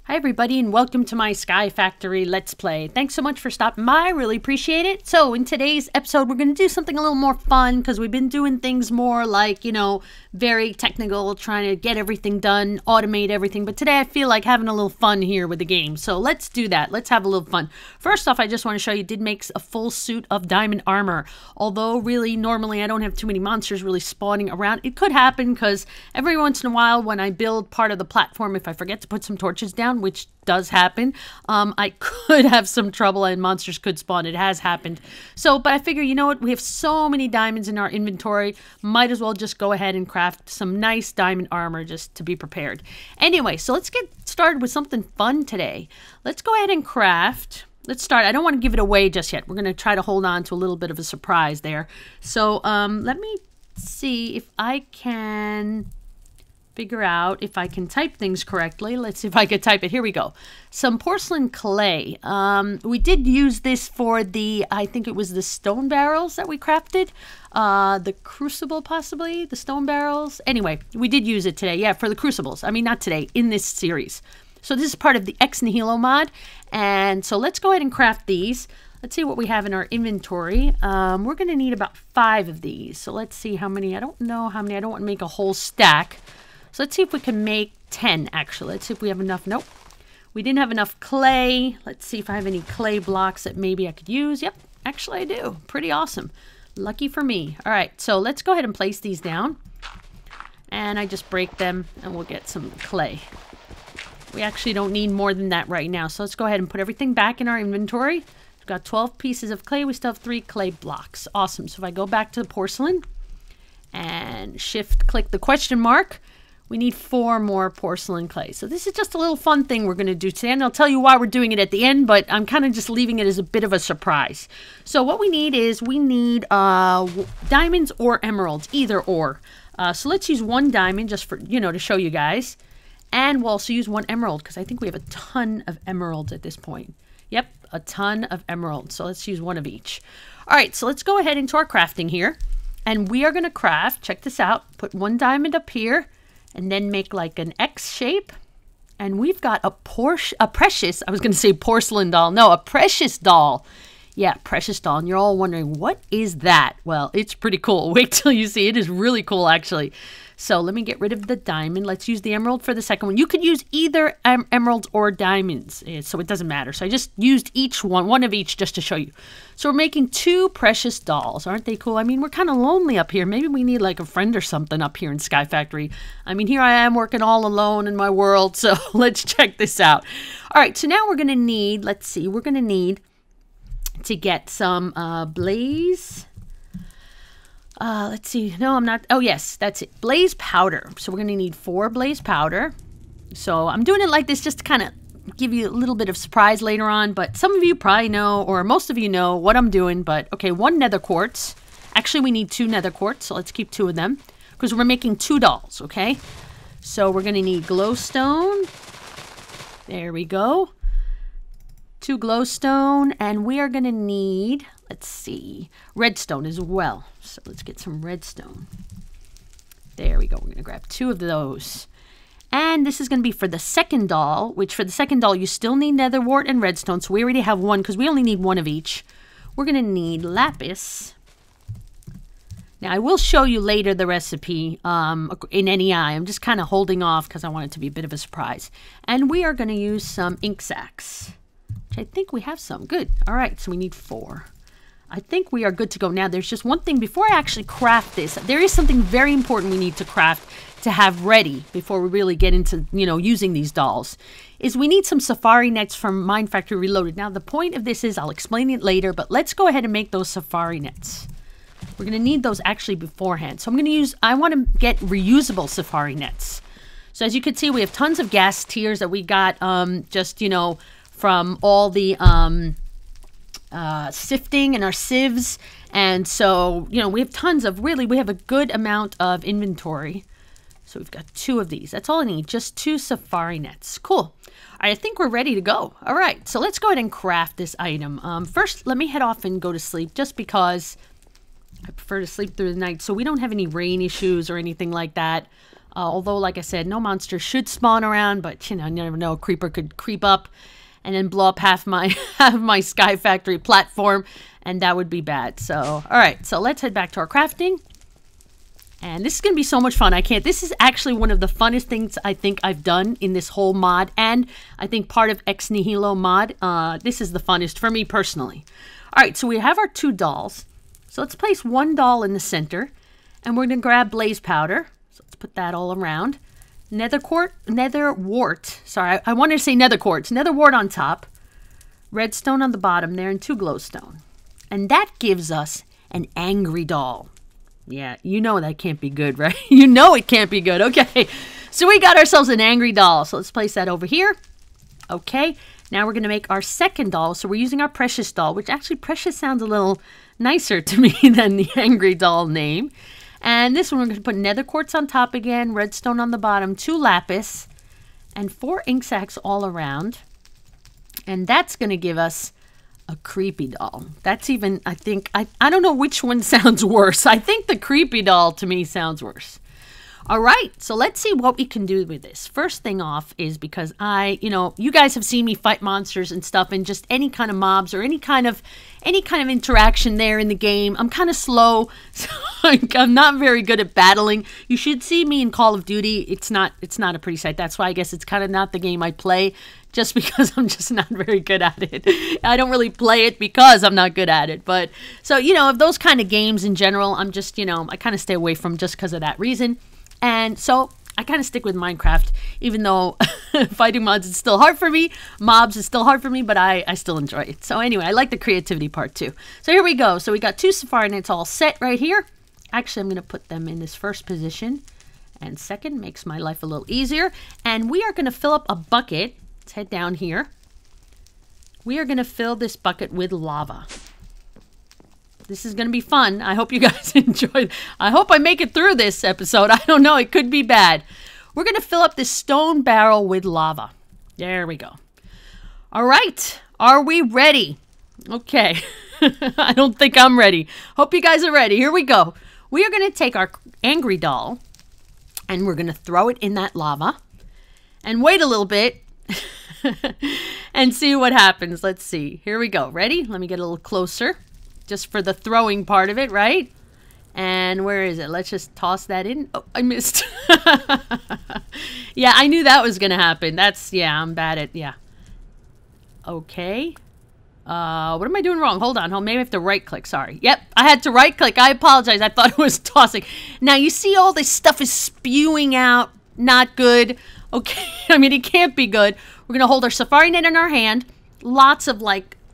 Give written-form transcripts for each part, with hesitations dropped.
Hi everybody and welcome to my Sky Factory Let's Play. Thanks so much for stopping by, really appreciate it. So in today's episode we're going to do something a little more fun because we've been doing things more like, very technical, trying to get everything done, automate everything. But today I feel like having a little fun here with the game. So let's do that. Let's have a little fun. First off, I just want to show you, did make a full suit of diamond armor. Although really normally I don't have too many monsters really spawning around. It could happen because every once in a while when I build part of the platform, if I forget to put some torches down, which does happen, I could have some trouble and monsters could spawn. It has happened. So, but I figure, you know what? We have so many diamonds in our inventory. Might as well just go ahead and craft some nice diamond armor just to be prepared. Anyway, so let's get started with something fun today. Let's go ahead and craft. Let's start. I don't want to give it away just yet. We're going to try to hold on to a little bit of a surprise there. So, let me see if I can figure out if I can type things correctly. Let's see if I can type it. Here we go. Some porcelain clay. We did use this for the, I think it was the stone barrels that we crafted. The crucible possibly, the stone barrels. Anyway, we did use it today. Yeah, for the crucibles. I mean, not today, in this series. So this is part of the Ex Nihilo mod. And so let's go ahead and craft these. Let's see what we have in our inventory. We're going to need about 5 of these. So let's see how many. I don't know how many. I don't want to make a whole stack. So let's see if we can make 10, actually. Let's see if we have enough. Nope. We didn't have enough clay. Let's see if I have any clay blocks that maybe I could use. Yep, actually I do. Pretty awesome. Lucky for me. All right, so let's go ahead and place these down. And I just break them and we'll get some clay. We actually don't need more than that right now. So let's go ahead and put everything back in our inventory. We've got 12 pieces of clay. We still have 3 clay blocks. Awesome. So if I go back to the porcelain and shift click the question mark, we need 4 more porcelain clay. So this is just a little fun thing we're going to do today. And I'll tell you why we're doing it at the end, but I'm kind of just leaving it as a bit of a surprise. So what we need is we need diamonds or emeralds, either or. So let's use 1 diamond just for, to show you guys. And we'll also use 1 emerald because I think we have a ton of emeralds at this point. Yep, a ton of emeralds. So let's use 1 of each. All right, so let's go ahead into our crafting here. And we are going to craft, check this out, put 1 diamond up here. And then make like an X shape. And we've got a precious, I was going to say porcelain doll. No, a precious doll. Yeah, precious doll. And you're all wondering, what is that? Well, it's pretty cool. Wait till you see. It is really cool, actually. So let me get rid of the diamond. Let's use the emerald for the second one. You could use either emeralds or diamonds, so it doesn't matter. So I just used each one of each just to show you. So we're making 2 precious dolls. Aren't they cool? I mean, we're kind of lonely up here. Maybe we need like a friend or something up here in Sky Factory. I mean, here I am working all alone in my world. So let's check this out. All right, so now we're going to need, let's see, we're going to need to get some blaze. Let's see. No, I'm not. Oh, yes, that's it. Blaze powder. So we're going to need 4 blaze powder. So I'm doing it like this just to kind of give you a little bit of surprise later on. But some of you probably know, or most of you know what I'm doing. But, okay, 1 nether quartz. Actually, we need 2 nether quartz. So let's keep 2 of them because we're making 2 dolls, okay? So we're going to need glowstone. There we go. 2 glowstone. And we are going to need, let's see, redstone as well. So let's get some redstone. There we go. We're going to grab 2 of those. And this is going to be for the second doll, which for the second doll, you still need nether wart and redstone. So we already have 1 because we only need 1 of each. We're going to need lapis. Now, I will show you later the recipe in NEI. I'm just kind of holding off because I want it to be a bit of a surprise. And we are going to use some ink sacs, which I think we have some. Good. All right. So we need 4. I think we are good to go. Now, there's just one thing. Before I actually craft this, there is something very important we need to craft to have ready before we really get into, using these dolls, is we need some safari nets from Mine Factory Reloaded. Now, the point of this is, I'll explain it later, but let's go ahead and make those safari nets. We're going to need those actually beforehand. So I'm going to use, I want to get reusable safari nets. So as you can see, we have tons of gas tiers that we got just, from all the sifting and our sieves. And so, we have tons of, we have a good amount of inventory. So we've got 2 of these. That's all I need, just 2 safari nets. Cool. All right, I think we're ready to go. All right, so let's go ahead and craft this item. First, let me head off and go to sleep just because I prefer to sleep through the night. So we don't have any rain issues or anything like that. Although, like I said, no monster should spawn around, but you never know. A creeper could creep up and then blow up half my half my Sky Factory platform, and that would be bad. So, all right, so let's head back to our crafting. And this is going to be so much fun. This is actually one of the funnest things I think I've done in this whole mod, and I think part of Ex Nihilo mod. This is the funnest for me personally. All right, so we have our 2 dolls. So let's place 1 doll in the center, and we're going to grab blaze powder. So let's put that all around. Nether wart. Sorry, I wanted to say nether quartz. Nether wart on top, redstone on the bottom there, and 2 glowstone. And that gives us an angry doll. Yeah, you know that can't be good, right? You know it can't be good. Okay, so we got ourselves an angry doll. So let's place that over here. Okay, now we're going to make our second doll. So we're using our precious doll, which actually precious sounds a little nicer to me than the angry doll name. And this one we're going to put nether quartz on top again, redstone on the bottom, 2 lapis, and 4 ink sacs all around. And that's going to give us a creepy doll. That's even, I think, I don't know which one sounds worse. I think the creepy doll to me sounds worse. All right, so let's see what we can do with this. First thing off is because you guys have seen me fight monsters and stuff, and just any kind of mobs or any kind of interaction there in the game. I'm kind of slow, so I'm not very good at battling. You should see me in Call of Duty. It's not a pretty sight. That's why I guess it's kind of not the game I play, just because I'm just not very good at it. I don't really play it because I'm not good at it. But so of those kind of games in general, I'm just I kind of stay away from just because of that reason. And so I kind of stick with Minecraft, even though fighting mods is still hard for me. Mobs is still hard for me, but I still enjoy it. So anyway, I like the creativity part too. So here we go. So we got 2 safari nets all set right here. Actually, I'm going to put them in this first position. And second makes my life a little easier. And we are going to fill up a bucket. Let's head down here. We are going to fill this bucket with lava. This is going to be fun. I hope you guys enjoy. I hope I make it through this episode. I don't know. It could be bad. We're going to fill up this stone barrel with lava. There we go. All right. Are we ready? Okay. I don't think I'm ready. Hope you guys are ready. Here we go. We are going to take our angry doll and we're going to throw it in that lava and wait a little bit and see what happens. Let's see. Here we go. Ready? Let me get a little closer. Just for the throwing part of it, right? And where is it? Let's just toss that in. Oh, I missed. Yeah, I knew that was going to happen. Yeah, I'm bad at, yeah. Okay. What am I doing wrong? Hold on. Maybe I have to right-click. Sorry. Yep, I had to right-click. I apologize. I thought it was tossing. Now, you see all this stuff is spewing out. Not good. Okay. I mean, it can't be good. We're going to hold our safari net in our hand. Lots of,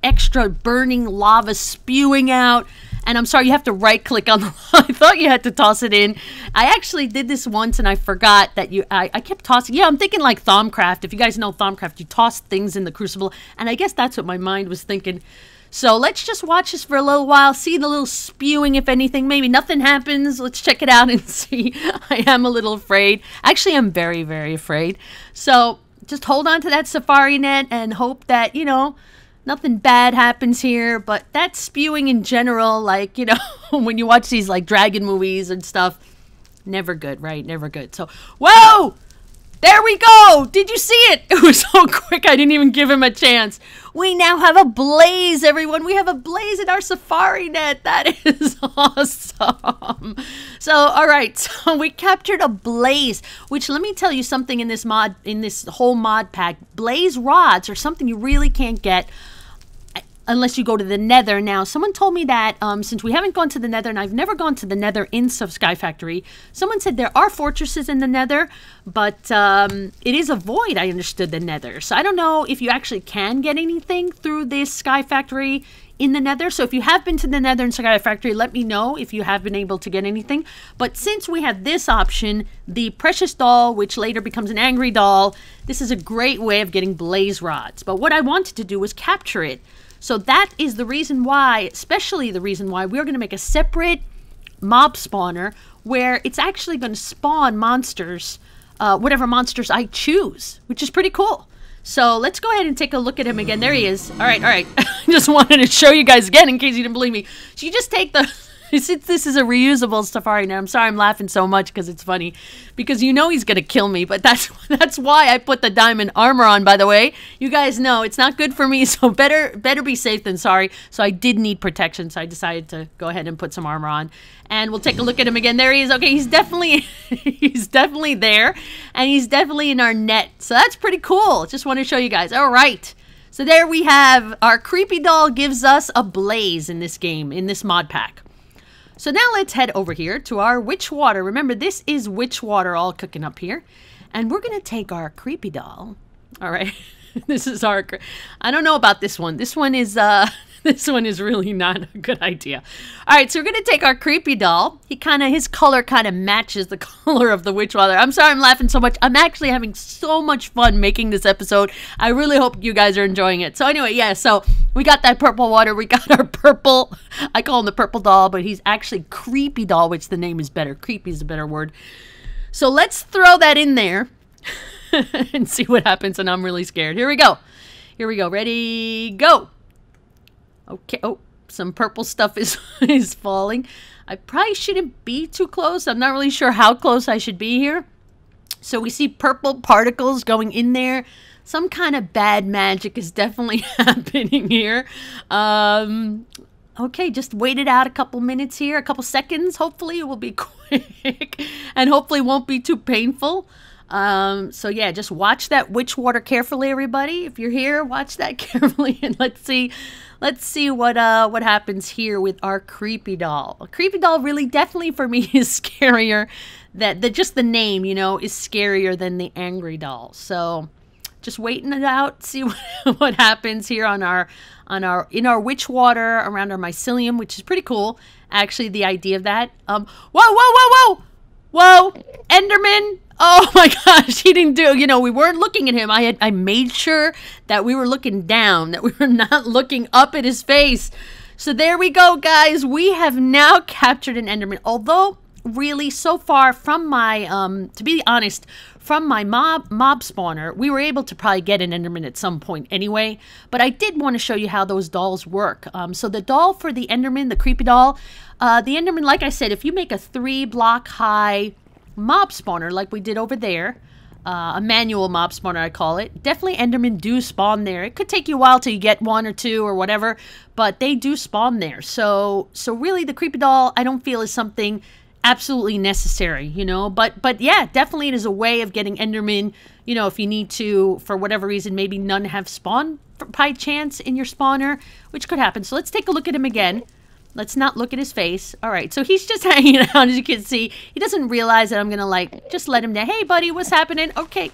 extra burning lava spewing out, and I'm sorry, you have to right click on the I thought you had to toss it in. I actually did this once and I forgot that I kept tossing. Yeah, I'm thinking like Thaumcraft. If you guys know Thaumcraft, you toss things in the crucible, and I guess that's what my mind was thinking. So let's just watch this for a little while, see the little spewing. If anything, maybe nothing happens. Let's check it out and see. I am a little afraid. Actually, I'm very, very afraid. So just hold on to that safari net and hope that nothing bad happens here. But that spewing in general, when you watch these dragon movies and stuff, never good, right? Never good. So, whoa! There we go! Did you see it? It was so quick, I didn't even give him a chance. We now have a blaze, everyone. We have a blaze in our safari net. That is awesome. So, all right. So we captured a blaze, which let me tell you something in this whole mod pack. Blaze rods are something you really can't get unless you go to the Nether. Now, someone told me that since we haven't gone to the Nether, and I've never gone to the Nether in Sky Factory, someone said there are fortresses in the Nether, but it is a void, I understood, the Nether. So I don't know if you actually can get anything through this Sky Factory in the Nether. So if you have been to the Nether in Sky Factory, let me know if you have been able to get anything. But since we have this option, the Precious Doll, which later becomes an Angry Doll, this is a great way of getting blaze rods. But what I wanted to do was capture it. So that is the reason why, especially the reason why, we're going to make a separate mob spawner where it's actually going to spawn monsters, whatever monsters I choose, which is pretty cool. So let's go ahead and take a look at him again. There he is. All right, all right. I just wanted to show you guys again in case you didn't believe me. So you just take the Since this is a reusable safari net, I'm sorry I'm laughing so much because it's funny. Because you know he's going to kill me, but that's why I put the diamond armor on, by the way. You guys know it's not good for me, so better be safe than sorry. So I did need protection, so I decided to go ahead and put some armor on. And we'll take a look at him again. There he is. Okay, he's definitely there, and he's definitely in our net. So that's pretty cool. Just want to show you guys. All right. So there we have our creepy doll gives us a blaze in this game, in this mod pack. So now let's head over here to our witch water. Remember, this is witch water all cooking up here. And we're going to take our creepy doll. All right. This is our... I don't know about this one. This one is really not a good idea. All right, so we're going to take our creepy doll. His color kind of matches the color of the witch water. I'm sorry I'm laughing so much. I'm actually having so much fun making this episode. I really hope you guys are enjoying it. So anyway, yeah, so we got that purple water. We got our purple, I call him the purple doll, but he's actually creepy doll, which the name is better. Creepy is a better word. So let's throw that in there and see what happens, and I'm really scared. Here we go. Here we go. Ready, go. Okay, oh, some purple stuff is falling. I probably shouldn't be too close. I'm not really sure how close I should be here. So we see purple particles going in there. Some kind of bad magic is definitely happening here. Okay, just wait it out a couple minutes here, a couple seconds. Hopefully it will be quick and hopefully won't be too painful. So yeah, just watch that witch water carefully, everybody. If you're here, watch that carefully, and let's see what happens here with our creepy doll. A creepy doll really definitely for me is scarier. Just the name, you know, is scarier than the angry doll. So just waiting it out, see what happens here in our witch water around our mycelium, which is pretty cool. Actually, the idea of that. Whoa, Enderman. Oh my gosh, he didn't do, you know, we weren't looking at him. I made sure that we were looking down, that we were not looking up at his face. So there we go, guys. We have now captured an Enderman. Although, really, so far from my, to be honest, from my mob spawner, we were able to probably get an Enderman at some point anyway. But I did want to show you how those dolls work. So the doll for the Enderman, the creepy doll, the Enderman, like I said, if you make a 3-block high mob spawner like we did over there, a manual mob spawner I call it, definitely Endermen do spawn there. It could take you a while till you get 1 or 2 or whatever, but they do spawn there. So really the creepy doll I don't feel is something absolutely necessary, you know, but yeah, definitely it is a way of getting Endermen, you know, if you need to, for whatever reason, maybe none have spawned by chance in your spawner, which could happen. So let's take a look at him again. Let's not look at his face. All right, so he's just hanging out, as you can see. He doesn't realize that I'm gonna like just let him down. Hey, buddy, what's happening? Okay,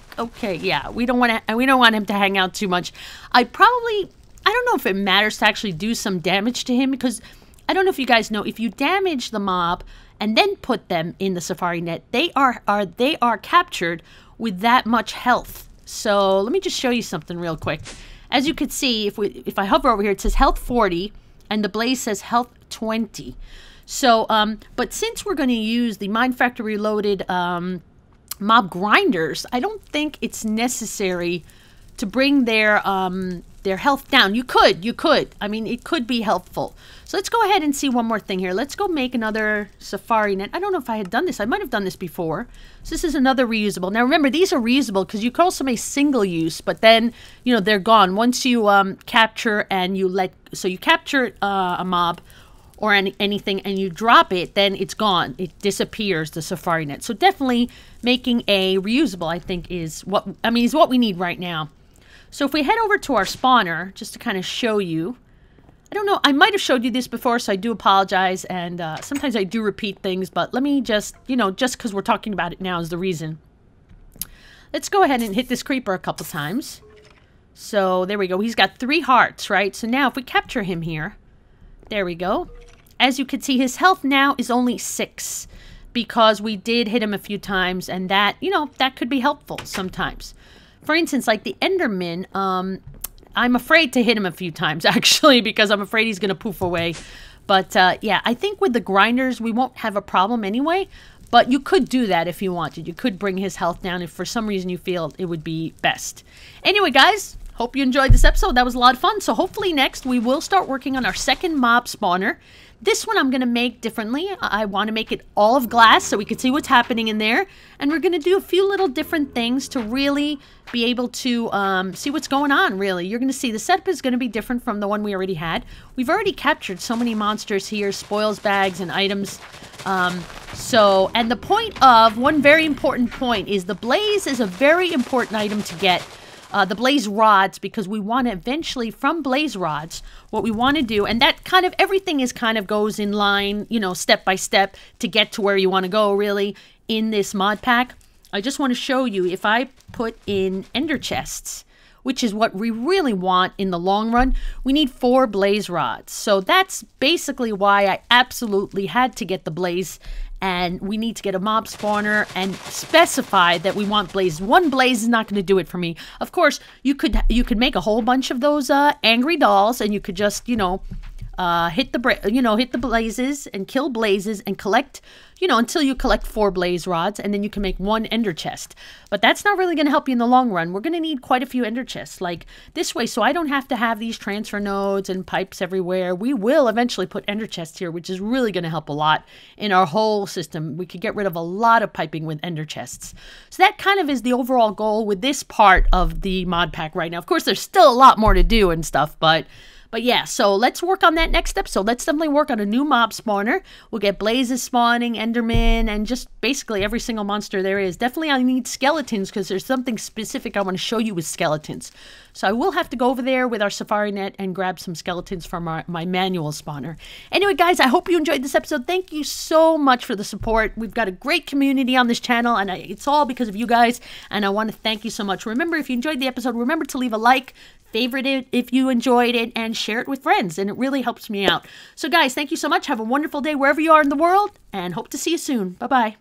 yeah. We don't want him to hang out too much. I don't know if it matters to actually do some damage to him, because I don't know if you guys know, if you damage the mob and then put them in the safari net, they are captured with that much health. So let me just show you something real quick. As you can see, if I hover over here, it says health 40. And the blaze says health 20. So, but since we're going to use the Mine Factory Reloaded mob grinders, I don't think it's necessary to bring their health down. You could. I mean, it could be helpful. So let's go ahead and see one more thing here. Let's go make another safari net. I don't know if I had done this. I might have done this before. So this is another reusable. Now remember, these are reusable because you can also make single use, but then, you know, they're gone. Once you capture and you capture a mob or anything and you drop it, then it's gone. It disappears, the safari net. So definitely making a reusable, I think, is what we need right now. So if we head over to our spawner, just to kind of show you, I don't know, I might have showed you this before, so I do apologize, and sometimes I do repeat things, but let me just, you know, just because we're talking about it now is the reason. Let's go ahead and hit this creeper a couple times. So there we go. He's got 3 hearts, right? So now if we capture him here, there we go. As you can see, his health now is only 6 because we did hit him a few times, and that, you know, that could be helpful sometimes. For instance, like the Enderman, I'm afraid to hit him a few times, actually, because I'm afraid he's going to poof away. But, yeah, I think with the grinders, we won't have a problem anyway. But you could do that if you wanted. You could bring his health down if for some reason you feel it would be best. Anyway, guys, hope you enjoyed this episode. That was a lot of fun. So hopefully next we will start working on our second mob spawner. This one I'm going to make differently. I want to make it all of glass so we can see what's happening in there. And we're going to do a few little different things to really be able to see what's going on, really. You're going to see the setup is going to be different from the one we already had. We've already captured so many monsters here, spoils bags and items. And the point of, one very important point is the blaze is a very important item to get. The blaze rods, because we want to eventually, from blaze rods, what we want to do, and that kind of, everything is kind of goes in line, you know, step by step to get to where you want to go, really, in this mod pack. I just want to show you, if I put in ender chests, which is what we really want in the long run, we need 4 blaze rods. So that's basically why I absolutely had to get the blaze, and we need to get a mob spawner and specify that we want blaze. One blaze is not going to do it for me. Of course, you could make a whole bunch of those angry dolls, and you could just, you know, hit the blazes and kill blazes and collect, you know, until you collect 4 blaze rods, and then you can make 1 ender chest. But that's not really going to help you in the long run. We're going to need quite a few ender chests, like this way, so I don't have to have these transfer nodes and pipes everywhere. We will eventually put ender chests here, which is really going to help a lot in our whole system. We could get rid of a lot of piping with ender chests. So that kind of is the overall goal with this part of the mod pack right now. Of course, there's still a lot more to do and stuff, but yeah, so let's work on that next episode. Let's definitely work on a new mob spawner. We'll get blazes spawning, enderman, and just basically every single monster there is. Definitely I need skeletons because there's something specific I want to show you with skeletons. So I will have to go over there with our safari net and grab some skeletons from my manual spawner. Anyway, guys, I hope you enjoyed this episode. Thank you so much for the support. We've got a great community on this channel, and it's all because of you guys, and I want to thank you so much. Remember, if you enjoyed the episode, remember to leave a like, favorite it if you enjoyed it, and share it with friends, and it really helps me out. So guys, thank you so much. Have a wonderful day wherever you are in the world, and hope to see you soon. Bye-bye.